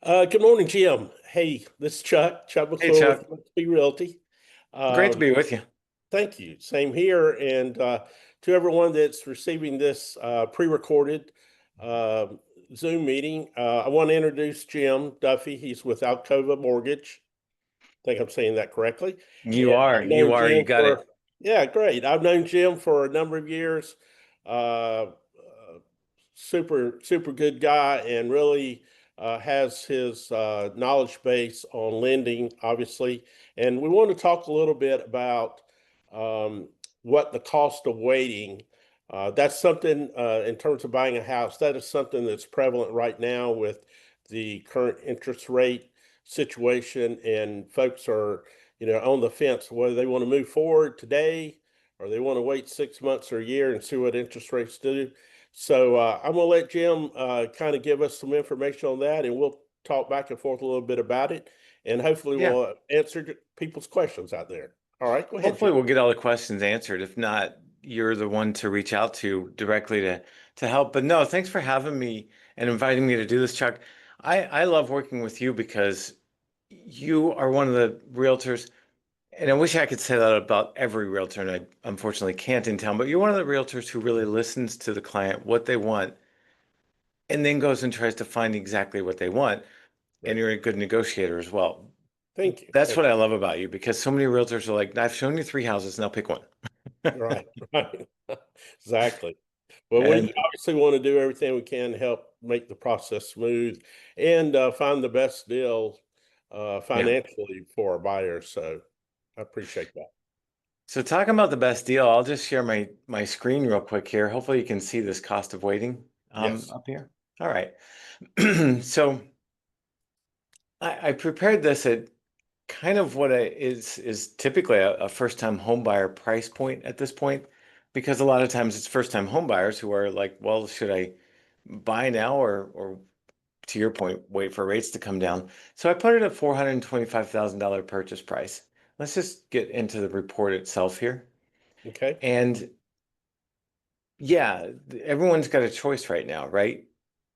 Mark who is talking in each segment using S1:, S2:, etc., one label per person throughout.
S1: Good morning, Jim. Hey, this is Chuck
S2: Hey,
S1: McClure with
S2: Chuck.
S1: McClure Realty.
S2: Great to
S1: Um,
S2: be with you.
S1: Thank you. Same here. And to everyone that's receiving this pre-recorded uh, Zoom meeting, I want to introduce Jim Duffy. He's with Alcova Mortgage. I think I'm saying that correctly. And
S2: You are,
S1: I've
S2: you
S1: known
S2: are, you
S1: Jim
S2: got
S1: for,
S2: it.
S1: yeah, great. I've known Jim for a number of years. Super good guy, and really has his knowledge base on lending, obviously. And we want to talk a little bit about um, what the cost of waiting. That's something in terms of buying a house. That is something that's prevalent right now with the current interest rate situation, and folks are, on the fence whether they want to move forward today or they want to wait 6 months or a year and see what interest rates do. So I'm going to let Jim kind of give us some information on that, and we'll talk back and forth a little bit about it, and hopefully
S2: Yeah.
S1: we'll answer people's questions out there. All right, go ahead,
S2: Hopefully
S1: Jim.
S2: we'll get all the questions answered. If not, you're the one to reach out to directly to help. But no, thanks for having me and inviting me to do this, Chuck. I love working with you because you are one of the realtors, and I wish I could say that about every realtor, and I unfortunately can't in town, but you're one of the realtors who really listens to the client, what they want, and then goes and tries to find exactly what they want. And
S1: Right.
S2: you're a good negotiator as well.
S1: Thank you.
S2: That's
S1: Thank
S2: what I love about you because so many realtors are like, I've shown you three houses, now pick one.
S1: you. Right, right. Exactly. Well, we
S2: And
S1: obviously want to do everything we can to help make the process smooth and find the best deal
S2: yeah.
S1: financially for our buyers. So I appreciate that.
S2: So talking about the best deal, I'll just share my screen real quick here. Hopefully you can see this cost of waiting
S1: Yes.
S2: up here. All right. So I prepared this at kind of what is typically a first-time home buyer price point at this point, because a lot of times it's first-time home buyers who are like, well, should I buy now or to your point, wait for rates to come down. So I put it at $425,000 purchase price. Let's just get into the report itself here.
S1: Okay.
S2: And yeah, everyone's got a choice right now, right?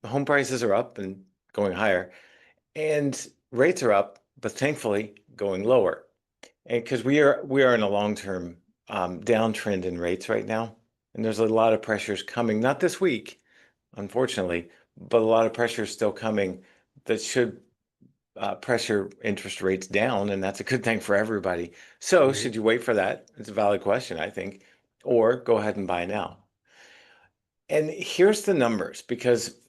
S2: Home prices are up and going higher, and rates are up, but thankfully going lower. And because we are in a long-term downtrend in rates right now, and there's a lot of pressures coming, not this week, unfortunately, but a lot of pressure is still coming that should pressure interest rates down, and that's a good thing for everybody. So,
S1: Hmm.
S2: should you wait for that? It's a valid question, I think, or go ahead and buy now. And here's the numbers, because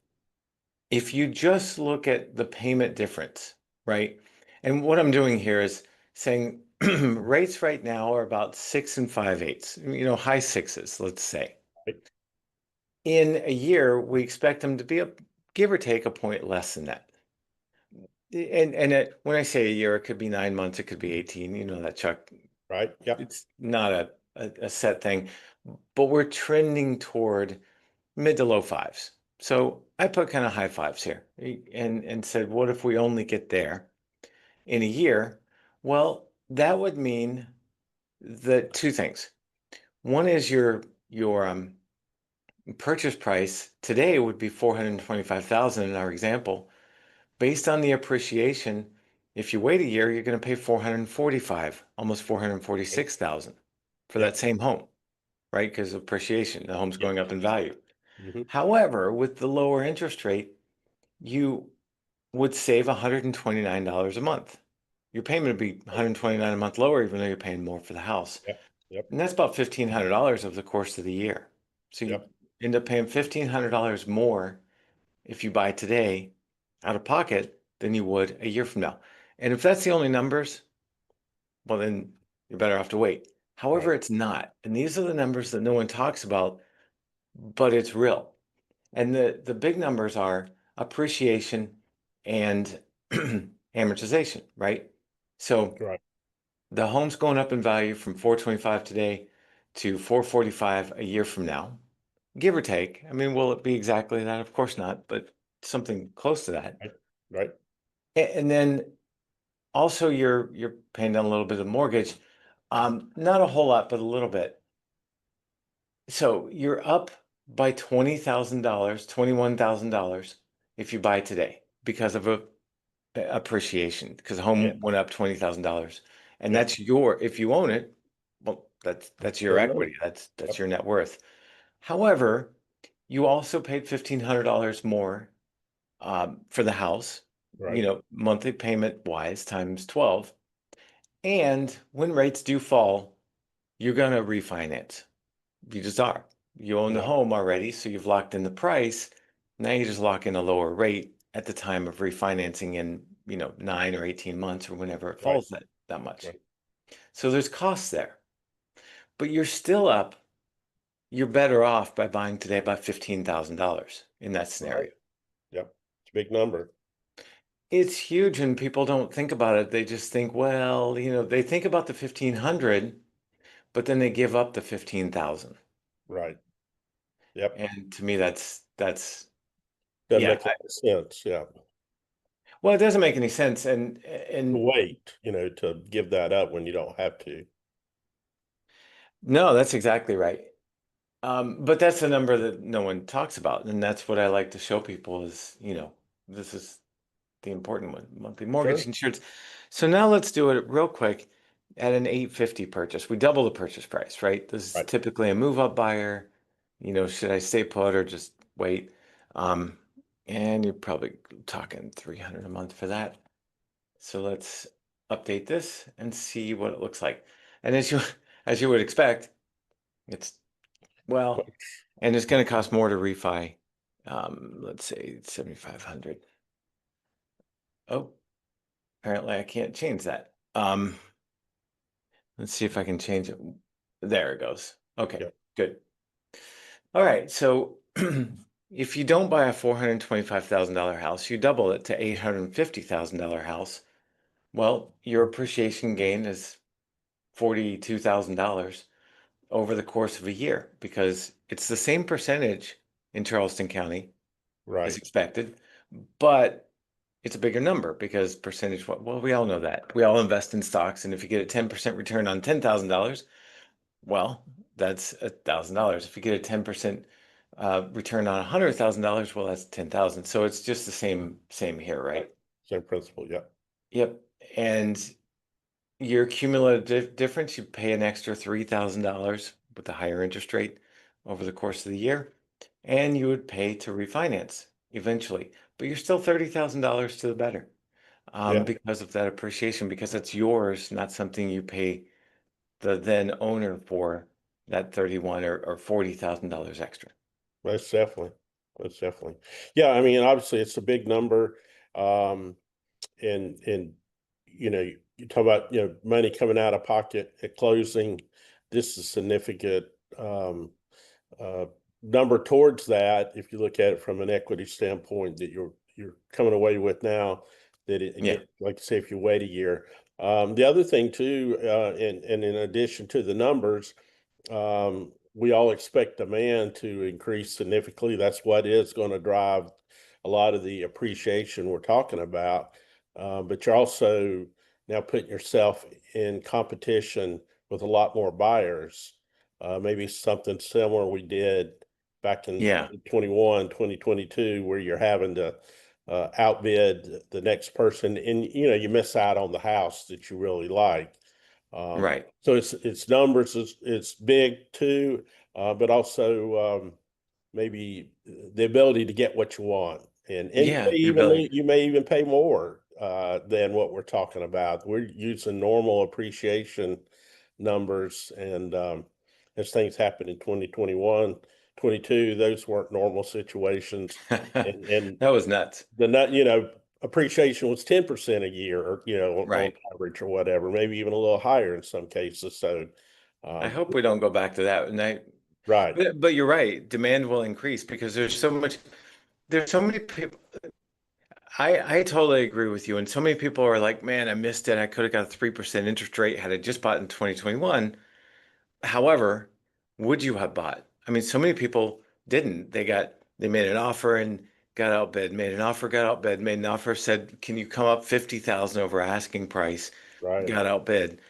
S2: if you just look at the payment difference, right? And what I'm doing here is saying rates right now are about 6 and 5/8, high sixes, let's say. In a year, we expect them to be give or take a point less than that. When I say a year, it could be 9 months, it could be 18. You know that, Chuck.
S1: Right. Yep.
S2: It's not a set thing, but we're trending toward mid to low fives. So I put kind of high fives here and said, what if we only get there in a year? Well, that would mean that two things. One is your purchase price today would be 425,000 in our example. Based on the appreciation, if you wait a year, you're going to pay 445, almost
S1: Okay.
S2: 446,000 for that
S1: Yep.
S2: same home, right? Because of appreciation, the home's
S1: Yep.
S2: going up in value.
S1: Hmm.
S2: However, with the lower interest rate, you would save $129 a month. Your payment would be
S1: Right.
S2: 129 a month lower, even though you're paying more for the house.
S1: Yep. Yep.
S2: And that's about $1,500 over the course of the year. So you
S1: Yep.
S2: end up paying $1,500 more if you buy today out of pocket than you would a year from now. And if that's the only numbers, well, then you're better off to wait. However,
S1: Right.
S2: it's not. And these are the numbers that no one talks about, but it's real. And the big numbers are appreciation and amortization, right? So
S1: Right.
S2: the home's going up in value from 425 today to 445 a year from now, give or take. I mean, will it be exactly that? Of course not, but something close to that.
S1: Right. Right.
S2: And then also you're paying down a little bit of mortgage. Not a whole lot, but a little bit. So you're up by $20,000, $21,000 if you buy today because of appreciation because
S1: Yeah.
S2: home went up $20,000, and
S1: Yep.
S2: that's your if you own it, well, that's your
S1: Your money.
S2: equity. That's
S1: Yep.
S2: your net worth. However, you also paid $1,500 more for the house,
S1: Right.
S2: monthly payment wise times 12. And when rates do fall, you're going to refinance. You just are. You own the
S1: Yep.
S2: home already, so you've locked in the price. Now you just lock in a lower rate at the time of refinancing in, 9 or 18 months or whenever it
S1: Right.
S2: falls that much.
S1: Right.
S2: So there's costs there, but you're still up. You're better off by buying today by $15,000 in that
S1: Right.
S2: scenario.
S1: Yep. It's a big number.
S2: It's huge and people don't think about it. They just think, well, they think about the 1500, but then they give up the 15,000.
S1: Right. Yep.
S2: And to me that's
S1: Doesn't
S2: yeah,
S1: make a lot of sense. Yeah.
S2: well, it doesn't make any sense
S1: To
S2: and
S1: wait, to give that up when you don't have to.
S2: no, that's exactly right. But that's a number that no one talks about, and that's what I like to show people is, this is the important one, monthly mortgage
S1: Sure.
S2: insurance. So now let's do it real quick at an 850 purchase. We double the purchase price, right? This is
S1: Right.
S2: typically a move-up buyer. Should I stay put or just wait? Um, and you're probably talking 300 a month for that. So let's update this and see what it looks like. And as you would expect, it's well, and it's going to cost more to refi. Let's say 7,500. Oh, apparently I can't change that. Let's see if I can change it. There it goes. Okay,
S1: Yep.
S2: good. All right, so if you don't buy a $425,000 house, you double it to $850,000 house. Well, your appreciation gain is $42,000 over the course of a year because it's the same percentage in Charleston County as
S1: Right.
S2: expected, but it's a bigger number because well, we all know that. We all invest in stocks, and if you get a 10% return on $10,000, well, that's $1,000. If you get a 10% return on $100,000, well, that's 10,000. So it's just the same here,
S1: Right.
S2: right?
S1: Same principle. Yep.
S2: Yep. And your cumulative difference, you pay an extra $3,000 with the higher interest rate over the course of the year, and you would pay to refinance eventually. But you're still $30,000 to the better
S1: Yeah.
S2: because of that appreciation, because it's yours, not something you pay the then owner for that 31 or $40,000 extra.
S1: Most definitely. Most definitely. Yeah. I mean, obviously, it's a big number. Um, and you talk about money coming out of pocket at closing. This is significant um, uh, number towards that. If you look at it from an equity standpoint, that you're coming away with now, that
S2: Yeah,
S1: again, like I say, if you wait a year. The other thing too, and in addition to the numbers, we all expect demand to increase significantly. That's what is going to drive a lot of the appreciation we're talking about. But you're also now putting yourself in competition with a lot more buyers. Maybe something similar we did back in
S2: yeah,
S1: 2022, where you're having to outbid the next person, and you miss out on the house that you really like.
S2: right.
S1: So it's numbers, it's big too, but also maybe the ability to get what you want, and
S2: Yeah, the ability.
S1: you may even pay more than what we're talking about. We're using normal appreciation numbers, and as things happened in 2021, 22, those weren't normal situations, and
S2: That was nuts.
S1: the nut, appreciation was 10% a year, or on
S2: Right.
S1: average or whatever, maybe even a little higher in some cases. So,
S2: I
S1: um,
S2: hope we don't go back to that.
S1: right,
S2: But you're right. Demand will increase because there's so many people. I totally agree with you. And so many people are like, man, I missed it. I could have got a 3% interest rate had I just bought in 2021. However, would you have bought? I mean, so many people didn't. They made an offer and got outbid, made an offer, got outbid, made an offer, said, can you come up 50,000 over asking price?
S1: right,
S2: Got outbid.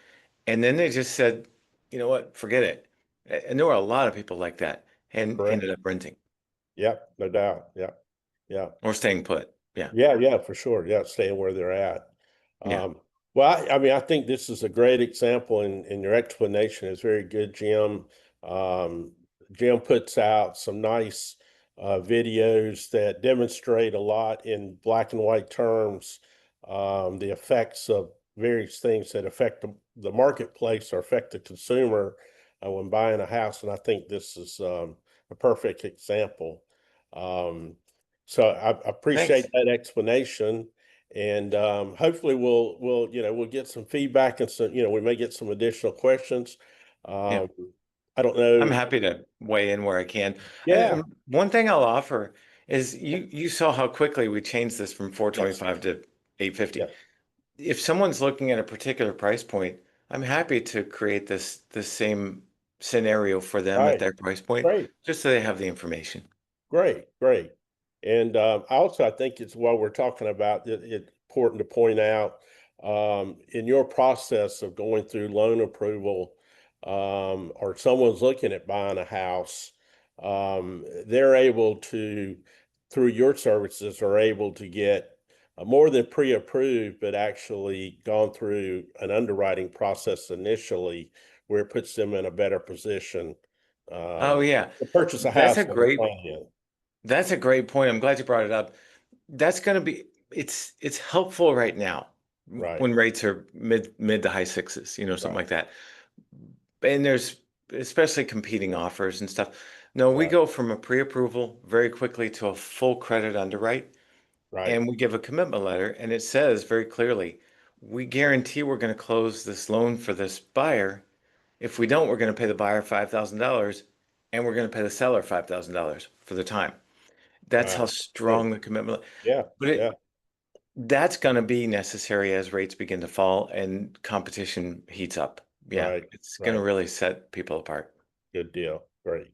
S2: And then they just said, you know what, forget it. And there were a lot of people like that and
S1: correct.
S2: ended up renting
S1: Yep, no doubt. Yeah, yeah,
S2: or staying put. Yeah.
S1: Yeah, for sure. Yeah, staying where they're at.
S2: Yeah.
S1: Um, well, I mean, I think this is a great example, and your explanation is very good, Jim. Um, Jim puts out some nice videos that demonstrate a lot in black and white terms, the effects of various things that affect the marketplace or affect the consumer when buying a house. And I think this is a perfect example. Um, so I appreciate
S2: Thanks.
S1: that explanation, and hopefully we'll get some feedback and some we may get some additional questions.
S2: Yeah.
S1: Um, I don't
S2: I'm
S1: know.
S2: happy to weigh in where I can.
S1: Yeah,
S2: One thing I'll offer is you saw how quickly we changed this from
S1: yes,
S2: 425 to 850.
S1: yeah,
S2: If someone's looking at a particular price point, I'm happy to create this same scenario for them at
S1: right,
S2: their price point,
S1: great.
S2: just so they have the information.
S1: Great, great. And also, I think it's while we're talking about it, it's important to point out in your process of going through loan approval, or someone's looking at buying a house, they're able to, through your services, are able to get more than pre-approved, but actually gone through an underwriting process initially, where it puts them in a better position
S2: Oh yeah.
S1: to purchase a
S2: That's
S1: house
S2: a
S1: that they're
S2: great
S1: planning in.
S2: that's a great point. I'm glad you brought it up. That's going to be it's helpful right now
S1: Right,
S2: when rates are mid to high sixes, something
S1: right,
S2: like that. And there's especially competing offers and stuff. No, we
S1: right,
S2: go from a pre-approval very quickly to a full credit underwrite,
S1: right,
S2: and we give a commitment letter, and it says very clearly, we guarantee we're going to close this loan for this buyer. If we don't, we're going to pay the buyer $5,000, and we're going to pay the seller $5,000 for the time. That's how
S1: right. Great.
S2: strong the commitment.
S1: Yeah,
S2: But
S1: yeah,
S2: that's going to be necessary as rates begin to fall and competition heats up. Yeah,
S1: right,
S2: it's going to
S1: right.
S2: really set people apart.
S1: Good deal. Great.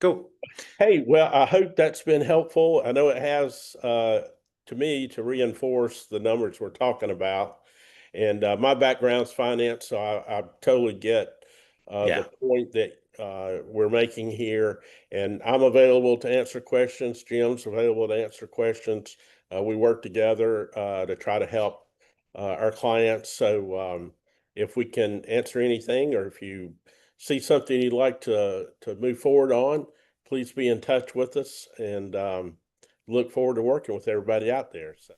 S2: Go.
S1: Hey, well, I hope that's been helpful. I know it has to me to reinforce the numbers we're talking about. And my background's finance, so I totally get the
S2: Yeah.
S1: point that we're making here. And I'm available to answer questions. Jim's available to answer questions. We work together to try to help our clients. So if we can answer anything, or if you see something you'd like to move forward on, please be in touch with us, and look forward to working with everybody out there. So.